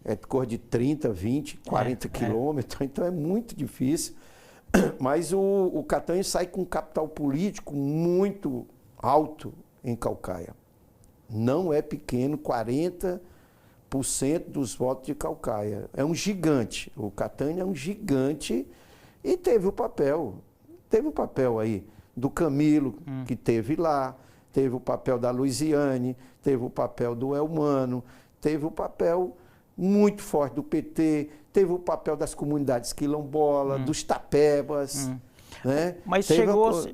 é cor de 30, 20, 40 quilômetros, então é muito difícil. Mas o Catânio sai com um capital político muito alto em Caucaia. Não é pequeno, 40% dos votos de Caucaia. É um gigante. O Catânio é um gigante e teve o papel aí do Camilo, que teve lá, teve o papel da Luiziane, teve o papel do Eumano, teve o papel muito forte do PT, teve o papel das comunidades quilombolas, dos tapebas, né? Mas Teve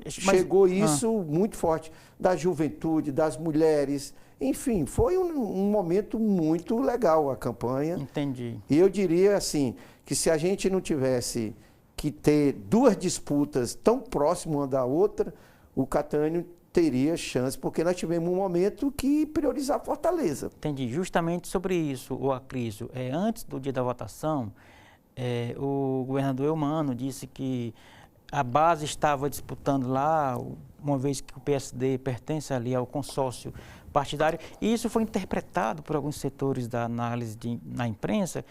chegou isso muito forte, da juventude, das mulheres, enfim, foi um momento muito legal a campanha. Entendi. E eu diria assim, que se a gente não tivesse que ter duas disputas tão próximas uma da outra, o Catânio teria chance, porque nós tivemos um momento que priorizar Fortaleza. Entendi. Justamente sobre isso, o Acrísio, antes do dia da votação, o governador Eumano disse que a base estava disputando lá, uma vez que o PSD pertence ali ao consórcio partidário, e isso foi interpretado por alguns setores da análise na imprensa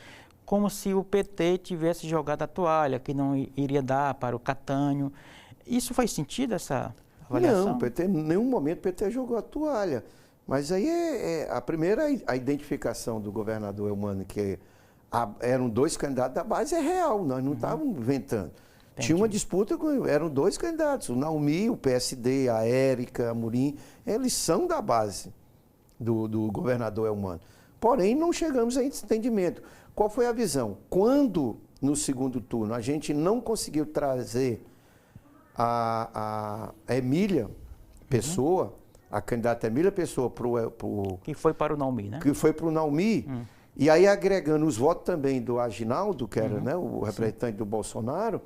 como se o PT tivesse jogado a toalha, que não iria dar para o Catânio. Isso faz sentido, essa avaliação? Não, PT, em nenhum momento o PT jogou a toalha. Mas aí a primeira, a identificação do governador Eumano, que eram dois candidatos da base, é real, nós não estávamos inventando. Entendi. Tinha uma disputa, eram dois candidatos, o Naumi, o PSD, a Érica, a Murim, eles são da base do governador Eumano. Porém, não chegamos a esse entendimento. Qual foi a visão? Quando, no segundo turno, a gente não conseguiu trazer a Emília Pessoa, a candidata Emília Pessoa que foi para o Naumi, né? Que foi para o Naumi, e aí agregando os votos também do Aginaldo, que era né, o representante do Bolsonaro,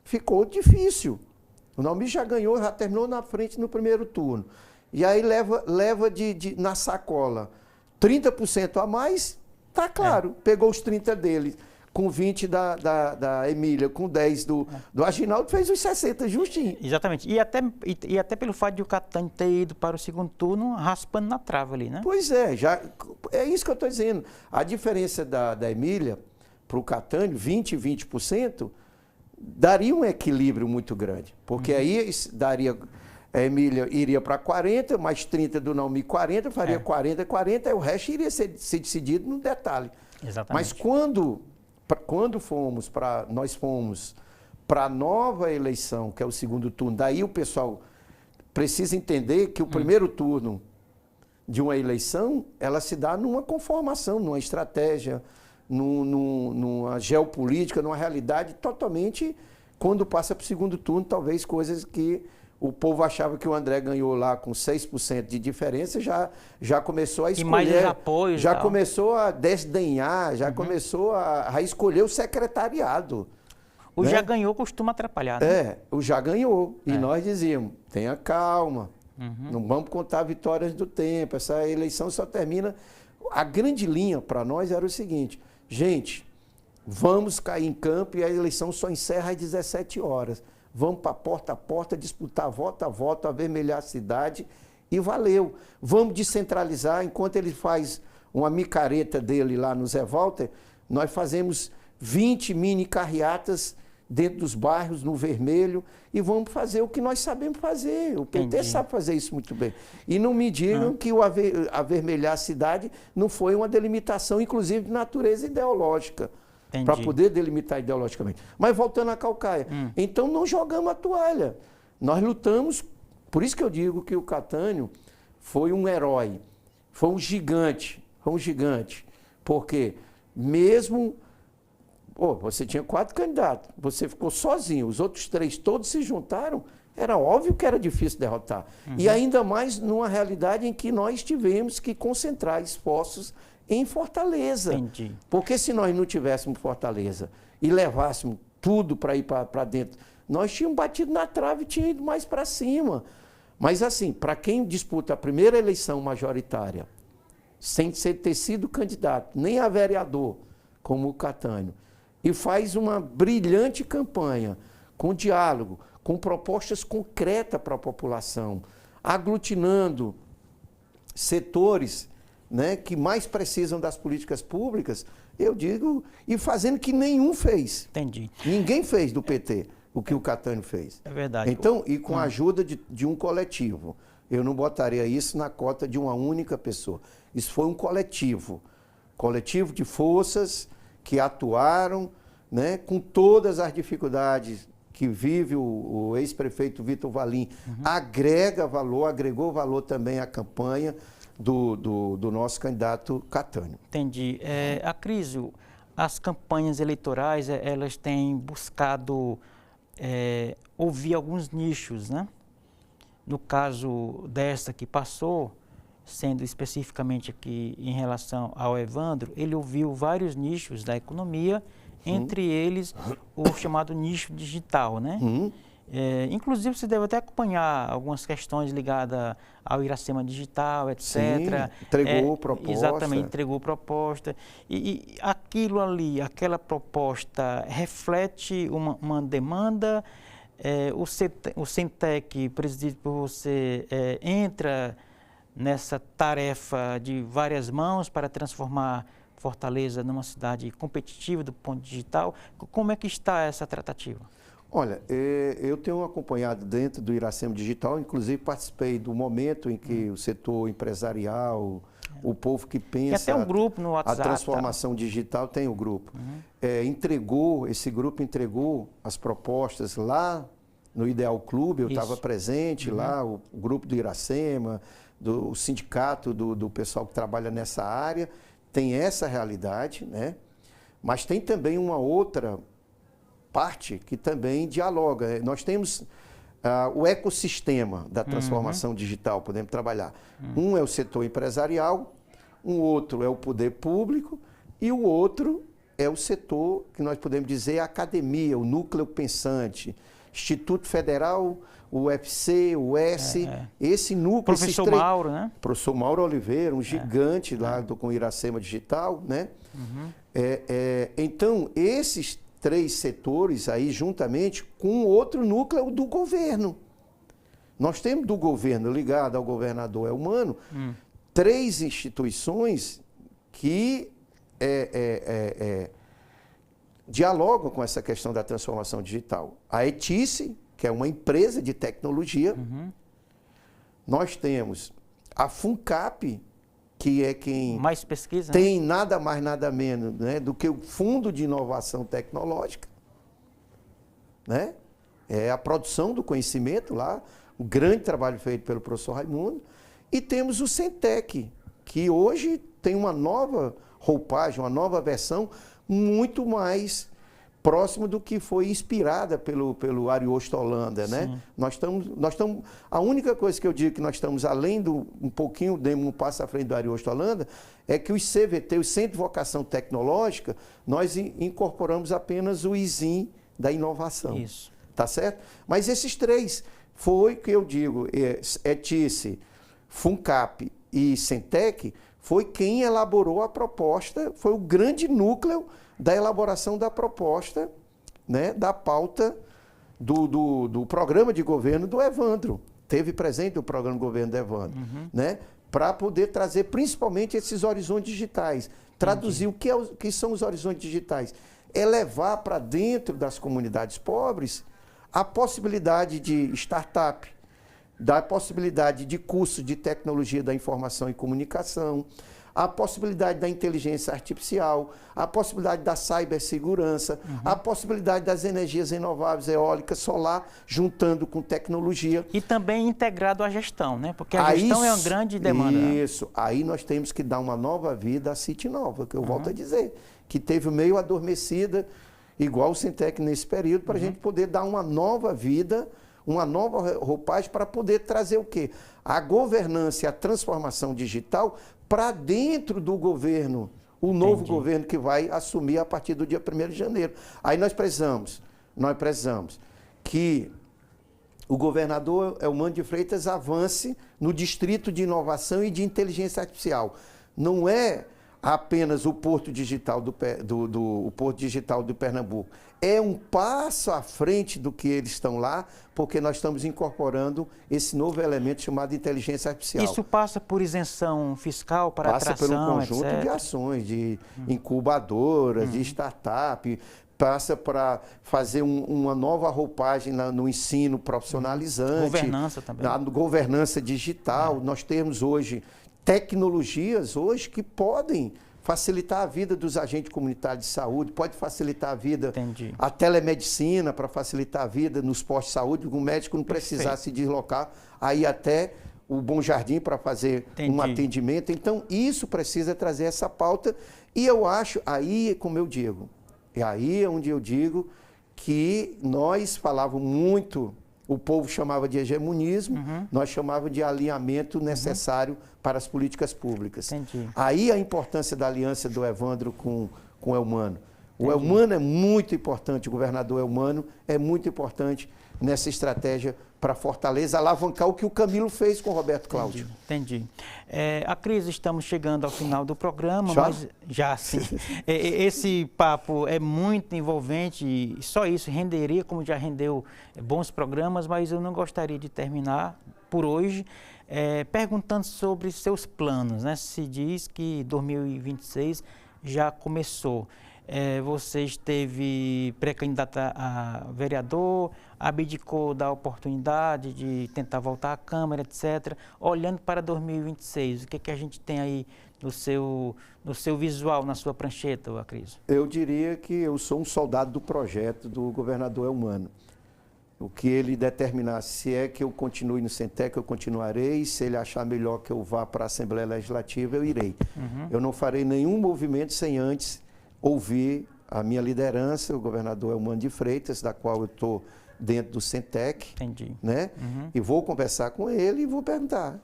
ficou difícil. O Naumi já ganhou, já terminou na frente no primeiro turno. E aí leva na sacola 30% a mais, tá claro, pegou os 30 dele, com 20 da Emília, com 10 do Aginaldo, fez os 60, justinho. Exatamente. E até pelo fato de o Catânio ter ido para o segundo turno, raspando na trava ali, né? Pois é, é isso que eu estou dizendo. A diferença da Emília para o Catânio, 20% e 20%, daria um equilíbrio muito grande. Porque aí daria... A Emília iria para 40, mais 30 do Naumi 40, faria 40, 40, e o resto iria ser decidido no detalhe. Exatamente. Mas quando nós fomos para a nova eleição, que é o segundo turno, daí o pessoal precisa entender que o primeiro turno de uma eleição, ela se dá numa conformação, numa estratégia, numa geopolítica, numa realidade totalmente, quando passa para o segundo turno, talvez coisas que o povo achava que o André ganhou lá com 6% de diferença, já começou a escolher. E mais os apoios. Já começou a desdenhar, já começou a escolher o secretariado. O já ganhou costuma atrapalhar, né? O já ganhou. E nós dizíamos, tenha calma, não vamos contar vitórias do tempo, essa eleição só termina... A grande linha para nós era o seguinte, gente, vamos cair em campo e a eleição só encerra às 17 horas. Vamos para porta a porta, disputar voto a voto, avermelhar a cidade e valeu. Vamos descentralizar, enquanto ele faz uma micareta dele lá no Zé Walter, nós fazemos 20 mini carreatas dentro dos bairros, no vermelho, e vamos fazer o que nós sabemos fazer. O PT sabe fazer isso muito bem. E não me digam que o avermelhar a cidade não foi uma delimitação, inclusive de natureza ideológica. Para poder delimitar ideologicamente. Mas voltando à Caucaia. Então não jogamos a toalha. Nós lutamos, por isso que eu digo que o Catânio foi um herói, foi um gigante. Porque mesmo, você tinha 4 candidatos, você ficou sozinho, os outros 3 todos se juntaram, era óbvio que era difícil derrotar. E ainda mais numa realidade em que nós tivemos que concentrar esforços em Fortaleza. Entendi. Porque se nós não tivéssemos Fortaleza e levássemos tudo para ir para dentro, nós tínhamos batido na trave e tínhamos ido mais para cima. Mas assim, para quem disputa a primeira eleição majoritária, sem ter sido candidato, nem a vereador, como o Catânio, e faz uma brilhante campanha, com diálogo, com propostas concretas para a população, aglutinando setores que mais precisam das políticas públicas, eu digo, e fazendo que nenhum fez. Entendi. Ninguém fez do PT o que o Catânio fez. É verdade. Então, e com a ajuda de um coletivo. Eu não botaria isso na cota de uma única pessoa. Isso foi um coletivo de forças que atuaram, com todas as dificuldades que vive o ex-prefeito Vitor Valim, agregou valor também à campanha, do nosso candidato Catânio. Entendi. Acrísio, as campanhas eleitorais, elas têm buscado ouvir alguns nichos, né? No caso desta que passou, sendo especificamente aqui em relação ao Evandro, ele ouviu vários nichos da economia, entre eles o chamado nicho digital, né? Inclusive, você deve até acompanhar algumas questões ligadas ao Iracema Digital, etc. Sim, entregou proposta. Exatamente, entregou proposta. E aquilo ali, aquela proposta, reflete uma demanda. O Centec, presidido por você, entra nessa tarefa de várias mãos para transformar Fortaleza numa cidade competitiva do ponto digital. Como é que está essa tratativa? Olha, eu tenho acompanhado dentro do Iracema Digital, inclusive participei do momento em que o setor empresarial, o povo que pensa... Tem até um grupo no WhatsApp. A transformação digital tem o grupo. Esse grupo entregou as propostas lá no Ideal Clube, eu estava presente lá, o grupo do Iracema, o sindicato do pessoal que trabalha nessa área, tem essa realidade, né? Mas tem também uma outra parte que também dialoga. Nós temos o ecossistema da transformação digital, podemos trabalhar. Um é o setor empresarial, um outro é o poder público e o outro é o setor que nós podemos dizer a academia, o núcleo pensante, Instituto Federal, o UFC, o S, esse núcleo... Professor Mauro, né? Professor Mauro Oliveira, um gigante lá com o Iracema Digital, né? Então, esses 3 setores aí, juntamente com outro núcleo do governo. Nós temos do governo ligado ao governador Elmano, 3 instituições que dialogam com essa questão da transformação digital. A Etice, que é uma empresa de tecnologia. Nós temos a FUNCAP, que é quem mais pesquisa, tem nada mais, nada menos, né, do que o Fundo de Inovação Tecnológica. Né? É a produção do conhecimento lá, o grande trabalho feito pelo professor Raimundo. E temos o Centec, que hoje tem uma nova roupagem, uma nova versão, muito mais próximo do que foi inspirada pelo Ariosto Holanda, né? Nós estamos, a única coisa que eu digo que nós estamos além um pouquinho, demos um passo à frente do Ariosto Holanda, é que os CVT, o Centro de Vocação Tecnológica, nós incorporamos apenas o ISIM da inovação. Isso. Tá certo? Mas esses 3 foi que eu digo, Etice, FUNCAP e Centec, foi quem elaborou a proposta, foi o grande núcleo da elaboração da proposta, né, da pauta do programa de governo do Evandro. Teve presente o programa de governo do Evandro, né, para poder trazer principalmente esses horizontes digitais. Traduzir o que são os horizontes digitais. É levar para dentro das comunidades pobres a possibilidade de startup, da possibilidade de curso de tecnologia da informação e comunicação, a possibilidade da inteligência artificial, a possibilidade da cibersegurança, a possibilidade das energias renováveis, eólica, solar, juntando com tecnologia. E também integrado à gestão, né? Porque a gestão é uma grande demanda. Isso. Aí nós temos que dar uma nova vida à City Nova, que eu volto a dizer, que teve meio adormecida, igual o Centec nesse período, para a gente poder dar uma nova vida, uma nova roupagem para poder trazer o quê? A governança e a transformação digital para dentro do governo, o novo governo que vai assumir a partir do dia 1º de janeiro. Aí nós precisamos que o governador Elmano de Freitas avance no distrito de inovação e de inteligência artificial. Não é apenas o Porto Digital o Porto Digital do Pernambuco. É um passo à frente do que eles estão lá, porque nós estamos incorporando esse novo elemento chamado inteligência artificial. Isso passa por isenção fiscal para atração, passa pelo conjunto etc. de ações, de incubadoras, de startup, passa para fazer uma nova roupagem no ensino profissionalizante. Governança também. Na governança digital. Nós temos hoje tecnologias que podem facilitar a vida dos agentes comunitários de saúde, pode facilitar a vida, a telemedicina para facilitar a vida nos postos de saúde, o médico não precisar se deslocar aí até o Bom Jardim para fazer um atendimento. Então, isso precisa trazer essa pauta. E eu acho, aí como eu digo, e aí é onde eu digo que nós falávamos muito, o povo chamava de hegemonismo, nós chamávamos de alinhamento necessário para as políticas públicas. Aí a importância da aliança do Evandro com o Elmano. O Elmano é muito importante, o governador Elmano é muito importante nessa estratégia para Fortaleza, alavancar o que o Camilo fez com o Roberto Cláudio. Entendi. A Cris, estamos chegando ao final do programa, mas já sim. Esse papo é muito envolvente e só isso renderia, como já rendeu bons programas, mas eu não gostaria de terminar por hoje perguntando sobre seus planos, né? Se diz que 2026 já começou. Você esteve pré-candidata a vereador, abdicou da oportunidade de tentar voltar à Câmara, etc. Olhando para 2026, o que a gente tem aí no seu visual, na sua prancheta, Cris? Eu diria que eu sou um soldado do projeto do governador Elmano. O que ele determinar, se é que eu continue no Centec, eu continuarei. Se ele achar melhor que eu vá para a Assembleia Legislativa, eu irei. Eu não farei nenhum movimento sem antes ouvir a minha liderança, o governador Elmano de Freitas, da qual eu estou dentro do Centec, né? E vou conversar com ele e vou perguntar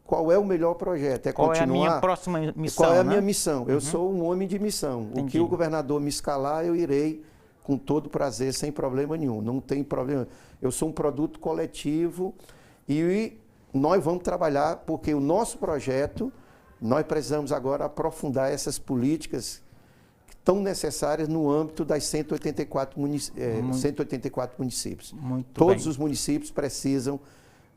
qual é o melhor projeto. Qual é a minha próxima missão? Qual é a minha missão? Eu sou um homem de missão. O que o governador me escalar, eu irei com todo prazer, sem problema nenhum. Não tem problema. Eu sou um produto coletivo e nós vamos trabalhar porque o nosso projeto, nós precisamos agora aprofundar essas políticas tão necessárias no âmbito das 184 municípios. Todos os municípios precisam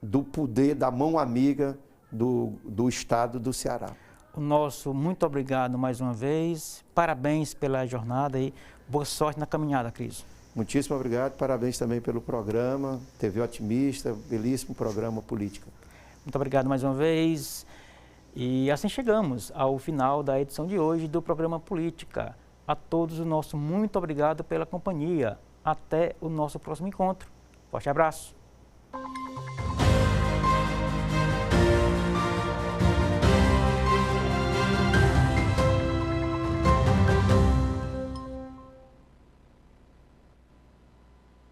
do poder, da mão amiga do Estado do Ceará. O nosso muito obrigado mais uma vez, parabéns pela jornada e boa sorte na caminhada, Cris. Muitíssimo obrigado, parabéns também pelo programa, TV Otimista, belíssimo programa político. Muito obrigado mais uma vez e assim chegamos ao final da edição de hoje do programa Política. A todos o nosso muito obrigado pela companhia. Até o nosso próximo encontro. Forte abraço.